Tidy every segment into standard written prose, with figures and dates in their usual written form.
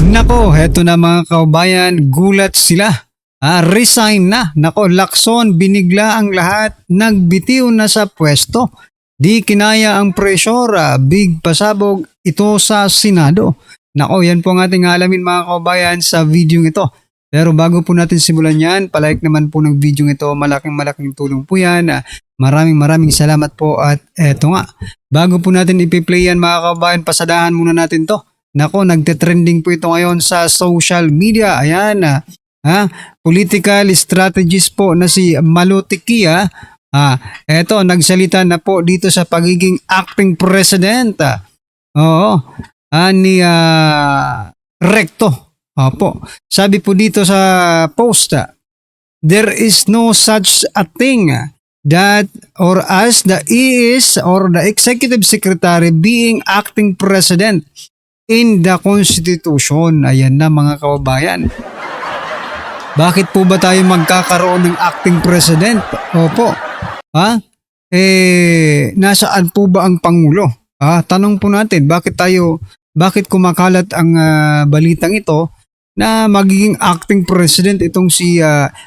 Nako, heto na mga kaubayan, gulat sila. Resign na. Nako, Lacson, binigla ang lahat. Nagbitiw na sa pwesto. Di kinaya ang pressure, big pasabog ito sa Senado. Nako, yan po ang ating alamin mga kaubayan sa video ito. Pero bago po natin simulan yan, palike naman po ng video ito. Malaking tulong po yan. Maraming salamat po at eto nga. Bago po natin ipi-play yan mga kaubayan, pasadahan muna natin to. Nako, nagte-trending po ito ngayon sa social media. Ayan, political strategist po na si Malutikia. Eto, nagsalita na po dito sa pagiging acting president. Ni Recto. Opo. Sabi po dito sa post, there is no such a thing that or as the is or the executive secretary being acting president in the Constitution. Ayan na mga kababayan. Bakit po ba tayo magkakaroon ng acting president? Opo. Nasaan po ba ang Pangulo? Tanong po natin, bakit kumakalat ang balitang ito na magiging acting president itong si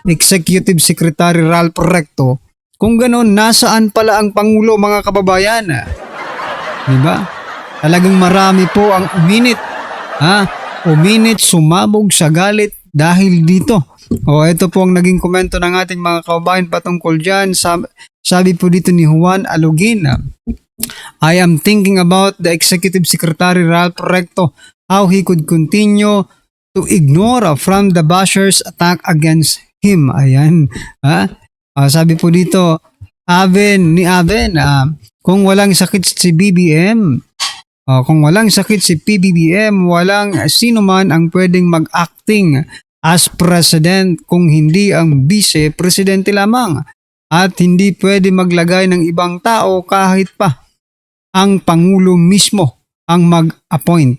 Executive Secretary Ralph Recto? Kung ganoon, nasaan pala ang Pangulo mga kababayan? Diba? Talagang marami po ang uminit. Uminit, sumabog sa galit dahil dito. Ito po ang naging komento ng ating mga kababayan patungkol dyan. Sabi po dito ni Juan Alugin, I am thinking about the Executive Secretary Ralph Recto, how he could continue to ignore from the bashers attack against him. Ayan. Sabi po dito, Aven, kung walang sakit si BBM, kung walang sakit si PBBM, walang sino man ang pwedeng mag-acting as president kung hindi ang vice-presidente lamang. At hindi pwede maglagay ng ibang tao kahit pa ang Pangulo mismo ang mag-appoint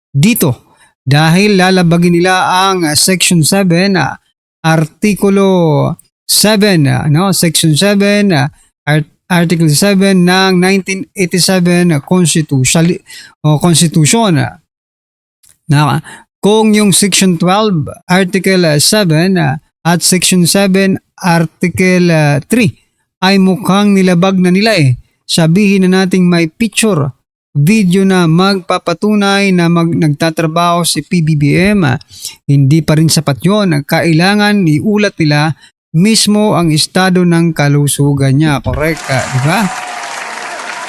dito. Dahil lalabagin nila ang Section 7, Artikulo 7, Section 7, Article 7 ng 1987 Constitution. Kung yung Section 12, Article 7 at Section 7, Article 3 ay mukhang nilabag na nila sabihin na nating may picture, video na magpapatunay na nagtatrabaho si PBBM, hindi pa rin sapat yun. Kailangan iulat nila mismo ang estado ng kalusugan niya. Correct, di ba?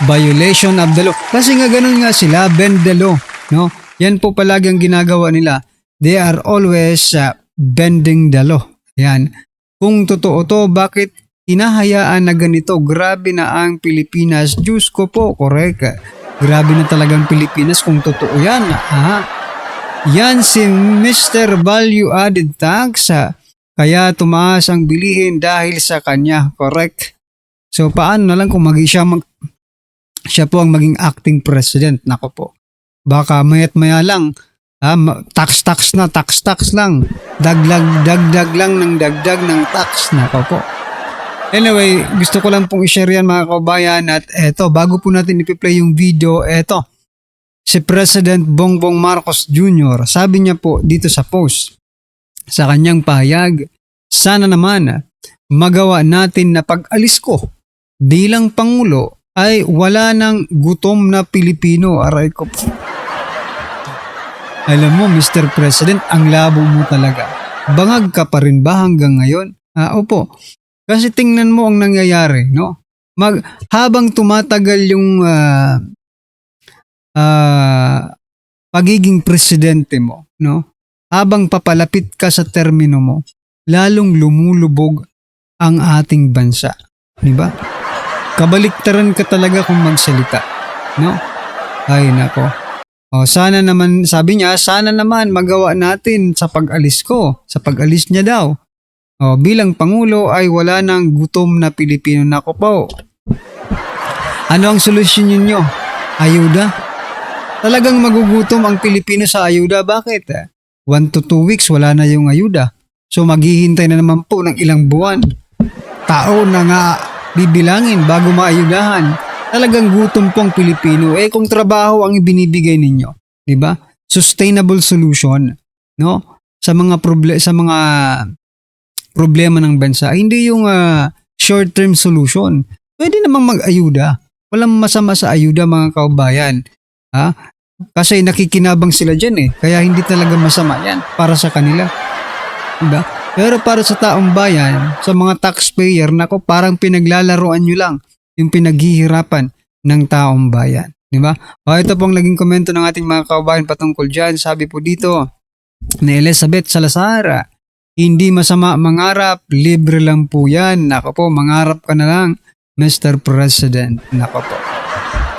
Violation of the law. Kasi nga ganun nga sila, bend the law. No? Yan po palagi ang ginagawa nila. They are always bending the law. Yan. Kung totoo to, bakit hinahayaan na ganito? Grabe na ang Pilipinas. Diyos ko po, correct. Grabe na talagang Pilipinas kung totoo yan. Yan si Mr. Value Added Tax. Kaya tumaas ang bilihin dahil sa kanya. Correct. So paano na lang kung siya po ang maging acting president? Nako po. Baka mayat maya lang. Tax lang. Dagdag lang ng dagdag ng tax. Nako po. Anyway, gusto ko lang pong i-share yan mga kabayan. At eto, bago po natin ipi-play yung video, eto. Si President Bongbong Marcos Jr., sabi niya po dito sa post, sa kanyang pahayag, sana naman magawa natin na pag-alis ko bilang Pangulo ay wala ng gutom na Pilipino. Aray ko po. Alam mo, Mr. President, ang labo mo talaga. Bangag ka pa rin ba hanggang ngayon? Opo. Kasi tingnan mo ang nangyayari, no? Habang tumatagal yung pagiging presidente mo, no? Habang papalapit ka sa termino mo, lalong lumulubog ang ating bansa. Di ba? Kabaliktaran ka talaga kung magsalita. No? Ay, nako. Sana naman, sabi niya, sana naman magawa natin sa pag-alis ko. Sa pag-alis niya daw. Bilang Pangulo ay wala nang gutom na Pilipino. Nako po. Ano ang solusyon ninyo? Ayuda? Talagang magugutom ang Pilipino sa ayuda. Bakit? 1 to 2 weeks, wala na yung ayuda. So maghihintay na naman po ng ilang buwan. Tao na nga bibilangin bago maayudahan. Talagang gutom po ang Pilipino. Kung trabaho ang ibinibigay ninyo, di ba? sustainable solution, no? Sa mga problema ng bansa, hindi yung short-term solution. Pwede namang mag-ayuda. Walang masama sa ayuda, mga kaubayan. Ha? Kasi nakikinabang sila dyan eh. Kaya hindi talaga masama yan para sa kanila. Diba? Pero para sa taong bayan, sa mga taxpayer, nako, parang pinaglalaroan nyo lang yung pinaghihirapan ng taong bayan. Diba? O ito pong naging komento ng ating mga kaubayan patungkol dyan. Sabi po dito ni Elizabeth Salazar, hindi masama mangarap, libre lang po yan. Nako po, mangarap ka na lang, Mr. President. Nako po.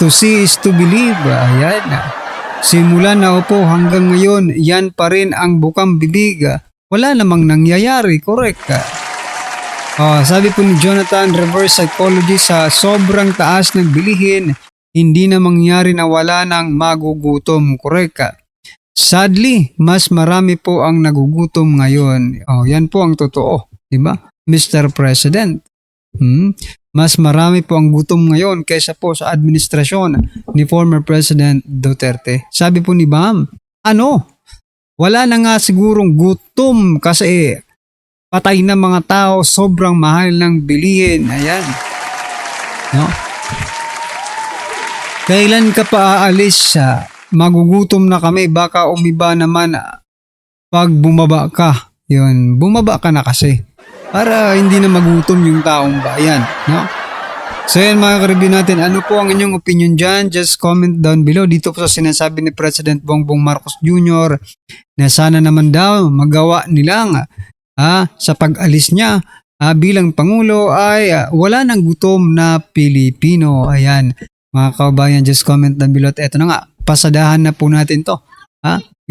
To see is to believe. Ayan. Simula na po hanggang ngayon, yan pa rin ang bukang bibig. Wala namang nangyayari, correct? Sabi po ni Jonathan, reverse psychology, sa sobrang taas ng bilihin, hindi na mangyari na wala nang magugutom, correct? Sadly, mas marami po ang nagugutom ngayon. Yan po ang totoo, di ba? Mr. President. Mas marami po ang gutom ngayon kaysa po sa administrasyon ni former President Duterte. Sabi po ni Bam, wala na nga sigurong gutom kasi patay na mga tao, sobrang mahal ng bilihin. Ayan. No? Kailan ka pa aalis? Magugutom na kami, baka umiba naman pag bumaba ka. Yun, bumaba ka na kasi. Para hindi na magutom yung taong bayan. No? So yan mga ka-review natin, ano po ang inyong opinion dyan? Just comment down below. Dito po sa sinasabi ni President Bongbong Marcos Jr. na sana naman daw magawa nilang sa pag-alis niya bilang Pangulo ay wala nang gutom na Pilipino. Ayan, mga kabayan, just comment down below. At eto na nga, pasadahan na po natin to.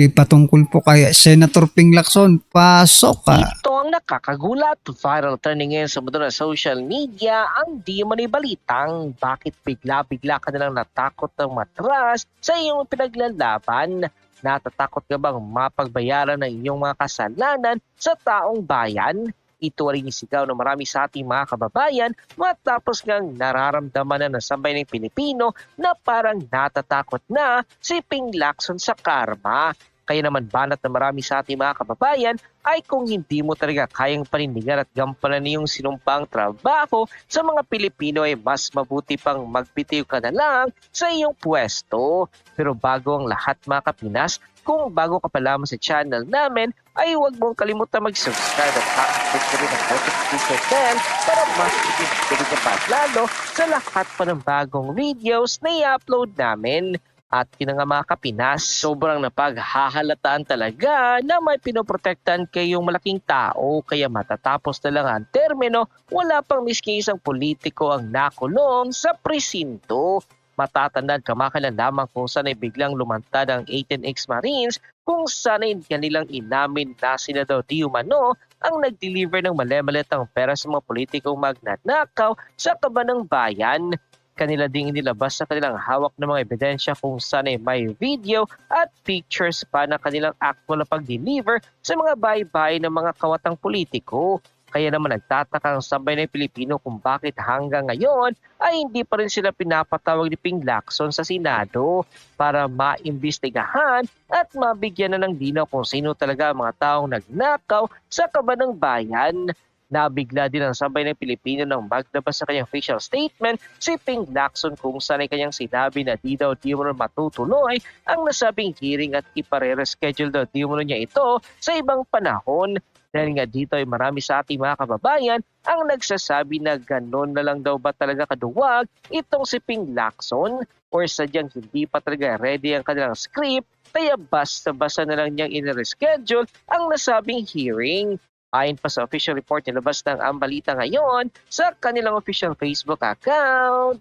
Patungkol po kay Senator Ping Lacson. Pasok ka. Ito ang nakakagulat. Viral trending ngayon sa mundo ng social media ang di man balitang bakit bigla-bigla ka nalang natakot ng matras sa iyong pinaglalaban. Natatakot ka bang mapagbayaran ng iyong mga kasalanan sa taong bayan? Ito rin yung sigaw ng marami sa ating mga kababayan matapos ngang nararamdaman na ng sambayan ng Pilipino na parang natatakot na si Ping Lacson sa karma. Kaya naman banat na marami sa ating mga kababayan ay kung hindi mo talaga kayang panindigan at gampanan iyong sinumpang trabaho sa mga Pilipino ay mas mabuti pang magbitiw ka na lang sa iyong pwesto. Pero bago ang lahat mga kapinas, kung bago ka pa lamang sa channel namin, ay huwag mong kalimutan mag-subscribe at pakiclick na rin ang notification bell para mas itinagpili ka pa lalo sa lahat pa ng bagong videos na i-upload namin. At yun nga mga kapinas, sobrang napaghahalataan talaga na may pinoprotektan kayong malaking tao kaya matatapos na lang ang termino, wala pang miski isang politiko ang nakulong sa presinto. Matatandaan kamakailan lamang kung saan ay biglang lumantad ang 18X Marines kung saan ay kanilang inamin na sila daw di umano ang nag-deliver ng mali-malitang pera sa mga politikong magnanakaw sa kabanang bayan. Kanila ding inilabas sa kanilang hawak ng mga ebidensya kung saan ay may video at pictures pa na kanilang actual na pag-deliver sa mga bahay-bahay ng mga kawatang politiko. Kaya naman nagtataka ang sambayan ng Pilipino kung bakit hanggang ngayon ay hindi pa rin sila pinapatawag ni Ping Lacson sa Senado para maimbestigahan at mabigyan na ng linaw kung sino talaga ang mga taong nagnakaw sa kabanang bayan. Nabigla din ang sambayan ng Pilipino nang maglabas sa kanyang official statement si Ping Lacson kung saan ay kanyang sinabi na di mo matutuloy ang nasabing hearing at ipare-reschedule daw di mo niya ito sa ibang panahon. Dahil nga dito ay marami sa ating mga kababayan ang nagsasabi na gano'n na lang daw ba talaga kaduwag itong si Ping Lacson or sadyang hindi pa talaga ready ang kanilang script kaya basta-basta na lang niyang in-reschedule ang nasabing hearing. Ayon pa sa official report, nilabas ng ang balita ngayon sa kanilang official Facebook account.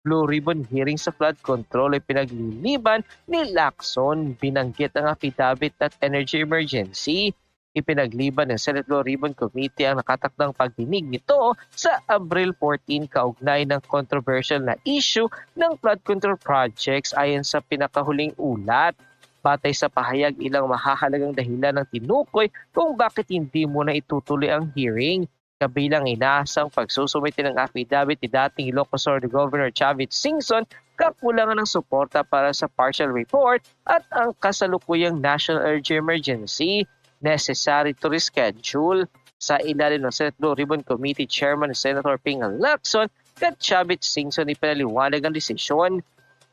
Blue Ribbon hearing sa flood control ay pinagliliban ni Lacson. Binanggit ang affidavit at energy emergency. Ipinagliban ng Senate Blue Ribbon Committee ang nakatakdang pagdinig nito sa Abril 14 kaugnay ng controversial na issue ng flood control projects ayon sa pinakahuling ulat. Batay sa pahayag, ilang mahahalagang dahilan ng tinukoy kung bakit hindi mo na itutuloy ang hearing. Kabilang inaasang pagsusumite ng affidavit ni dating Ilocos Sur Governor Chavit Singson kakulangan ng suporta para sa partial report at ang kasalukuyang national energy emergency necessary to reschedule. Sa ilalim ng Senate Blue Ribbon Committee Chairman Senator Ping Lacson at Chavit Singson ipinaliwanag ang desisyon.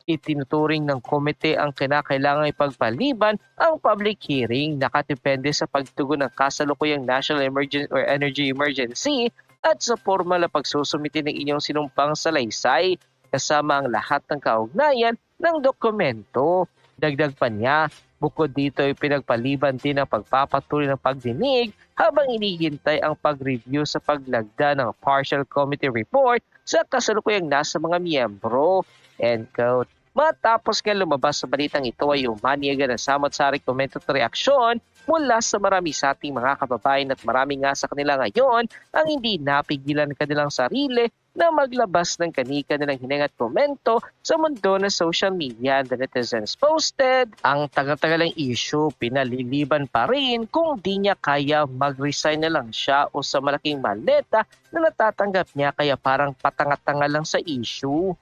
Itinuturing ng komite ang kinakailangang ipagpaliban ang public hearing nakatipende sa pagtugon ng kasalukuyang national emergency or energy emergency at sa formal na pagsusumite ng inyong sinumpang salaysay kasama ang lahat ng kaugnayan ng dokumento. Dagdag pa niya, bukod dito ay pinagpaliban din ang pagpapatuloy ng pagdinig habang inihintay ang pag-review sa paglagda ng partial committee report sa kasalukuyang nasa mga miyembro. End quote. Matapos nga lumabas sa balitang ito ay umaniyagan ng samot-saring komento at reaksyon mula sa marami sa ating mga kababayan at marami nga sa kanila ngayon ang hindi napigilan ng kanilang sarili na maglabas ng kani-kanilang hininga at komento sa mundo ng social media. The netizens posted, ang tagal-tagalang issue pinaliliban pa rin kung di niya kaya mag-resign na lang siya o sa malaking maleta na natatanggap niya kaya parang patanga-tanga lang sa issue.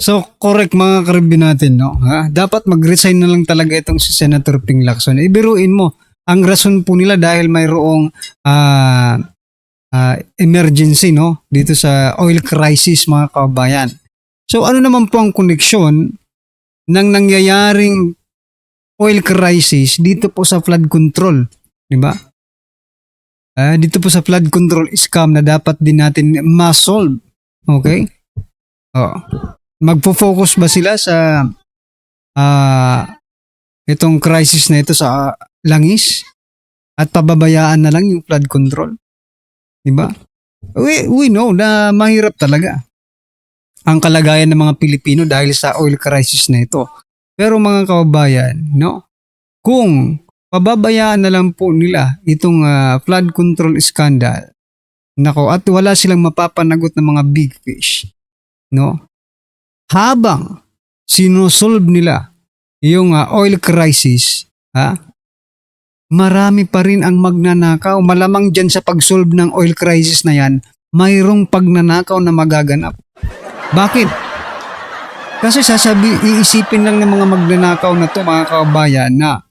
So, correct mga karibyo natin, no? Ha? Dapat mag-resign na lang talaga itong si Senator Ping Lacson. Ibiruin mo, ang rason po nila dahil mayroong emergency, no? Dito sa oil crisis, mga kabayan. So, ano naman po ang koneksyon ng nangyayaring oil crisis dito po sa flood control? Diba? Dito po sa flood control scam na dapat din natin ma-solve. Okay? Oh. Magpo-focus ba sila sa itong crisis na ito sa langis at pababayaan na lang yung flood control? Diba? We know na mahirap talaga ang kalagayan ng mga Pilipino dahil sa oil crisis na ito. Pero mga kababayan, no? Kung pababayaan na lang po nila itong flood control scandal, nako, at wala silang mapapanagot ng mga big fish, no? Habang sinusolve nila yung oil crisis, marami pa rin ang magnanakaw. Malamang dyan sa pag-solve ng oil crisis na yan, mayroong pagnanakaw na magaganap. Bakit? Kasi iisipin lang ng mga magnanakaw na to, mga kababayan, na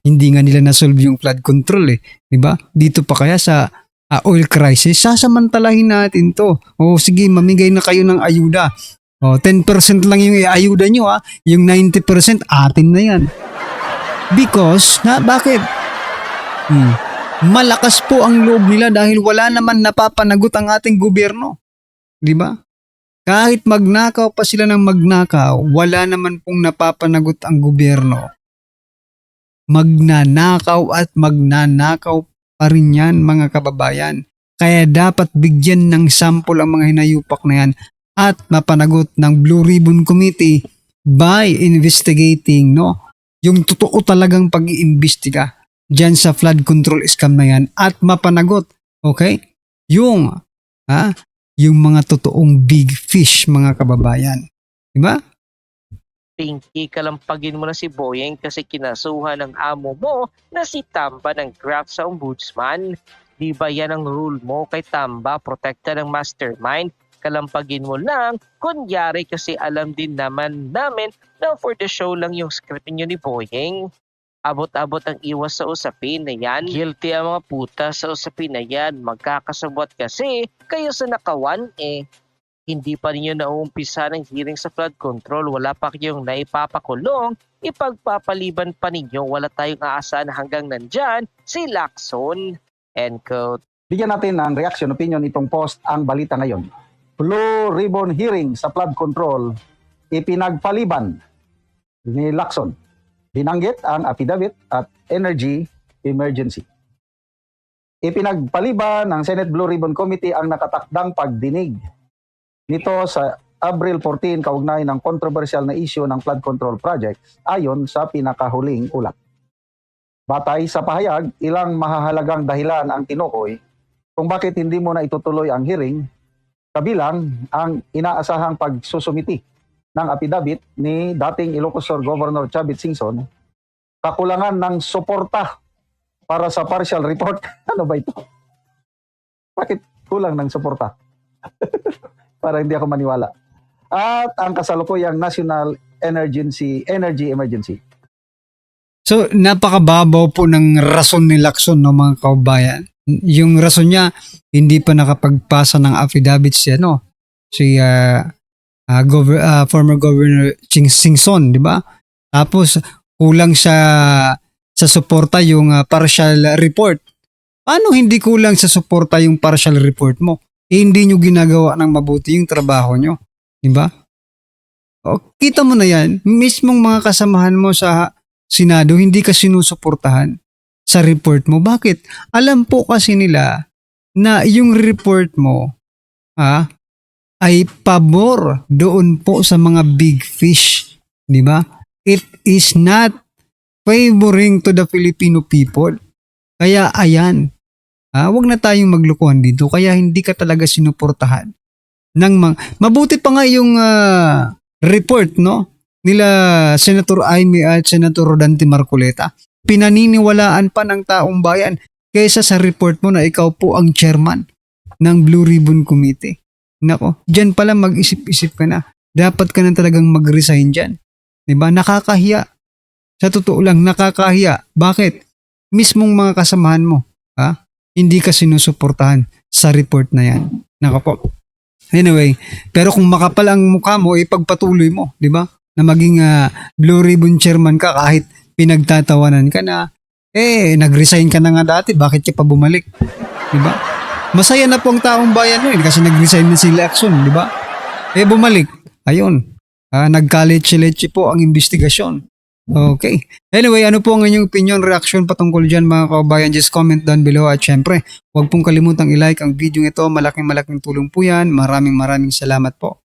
hindi nga nila na-solve yung flood control Diba? Dito pa kaya sa oil crisis, sasamantalahin natin to. O sige, mamigay na kayo ng ayuda. 10% lang yung iayuda nyo yung 90% atin na yan. Because, bakit? Malakas po ang loob nila dahil wala naman napapanagot ang ating gobyerno. Di ba? Kahit magnakaw pa sila ng magnakaw, wala naman pong napapanagot ang gobyerno. Magnanakaw at magnanakaw pa rin yan, mga kababayan. Kaya dapat bigyan ng sample ang mga hinayupak na yan at mapanagot ng Blue Ribbon Committee by investigating, no? Yung totoo talagang pag-iimbestiga dyan sa flood control scam na yan at mapanagot, okay? Yung mga totoong big fish, mga kababayan. Diba? Pinky, kalampagin mo na si Boyeng kasi kinasuhan ng amo mo na si Tamba ng graft sa ombudsman. Di ba yan ang rule mo kay Tamba, protekta ng mastermind? Kalampagin mo lang, kunyari kasi alam din naman namin na for the show lang yung script niyo ni Boyeng. Abot-abot ang iwas sa usapin na yan. Guilty ang mga puta sa usapin na yan. Magkakasabot kasi kayo sa nakawan Hindi pa ninyo nauumpisa ng hearing sa flood control. Wala pa kayong naipapakulong. Ipagpapaliban pa ninyo. Wala tayong aasahan hanggang nandyan si Lacson. End quote. Bigyan natin ng reaction, opinion itong post ang balita ngayon. Blue Ribbon hearing sa flood control, ipinagpaliban ni Lacson. Binanggit ang affidavit at energy emergency. Ipinagpaliban ng Senate Blue Ribbon Committee ang nakatakdang pagdinig nito sa April 14 kaugnay ng controversial na issue ng flood control projects ayon sa pinakahuling ulat. Batay sa pahayag, ilang mahahalagang dahilan ang tinukoy kung bakit hindi mo na itutuloy ang hearing, kabilang ang inaasahang pagsusumiti ng affidavit ni dating Ilocos Sur Governor Chavit Singson, kakulangan ng suporta para sa partial report. Ano ba ito? Bakit kulang ng suporta? Para hindi ako maniwala. at ang kasalukuyang national energy emergency. So, napakababaw po ng rason ni Lacson, no, mga kaubayan. Yung rason niya, hindi pa nakapagpasa ng affidavit si former Governor Singson, di ba? Tapos, kulang sa suporta yung partial report. Paano hindi kulang sa suporta yung partial report mo? Hindi nyo ginagawa ng mabuti yung trabaho nyo. Di ba? O, kita mo na yan, mismong mga kasamahan mo sa Senado, hindi ka sinusuportahan sa report mo. Bakit? Alam po kasi nila na yung report mo ay pabor doon po sa mga big fish. Di ba? It is not favoring to the Filipino people. Kaya ayan, wag na tayong maglukuhan dito. Kaya hindi ka talaga sinuportahan. Mabuti pa nga yung report, no, nila Senator Amy at Senator Rodante Marcoleta. Pinaniniwalaan pa ng taong bayan kaysa sa report mo na ikaw po ang chairman ng Blue Ribbon Committee. Nako, dyan pala mag-isip-isip ka na. Dapat ka na talagang mag-resign dyan. Diba? Nakakahiya. Sa totoo lang, nakakahiya. Bakit? Mismong mga kasamahan mo, hindi ka sinusuportahan sa report na yan. Nako po. Anyway, pero kung makapal ang mukha mo, ipagpatuloy mo, di ba? Na maging Blue Ribbon Chairman ka kahit pinagtatawanan ka na, nag-resign ka na nga dati, bakit ka pa bumalik? Di ba? Masaya na po ang taong bayan mo kasi nag-resign na si Lacson, di ba? Bumalik. Ayun. Nagkaletse-letse po ang investigasyon. Okay. Anyway, ano po ang inyong opinion, reaction patungkol dyan mga kabayan? Just comment down below at syempre, huwag pong kalimutang i-like ang video ito. Malaking tulong po yan. Maraming salamat po.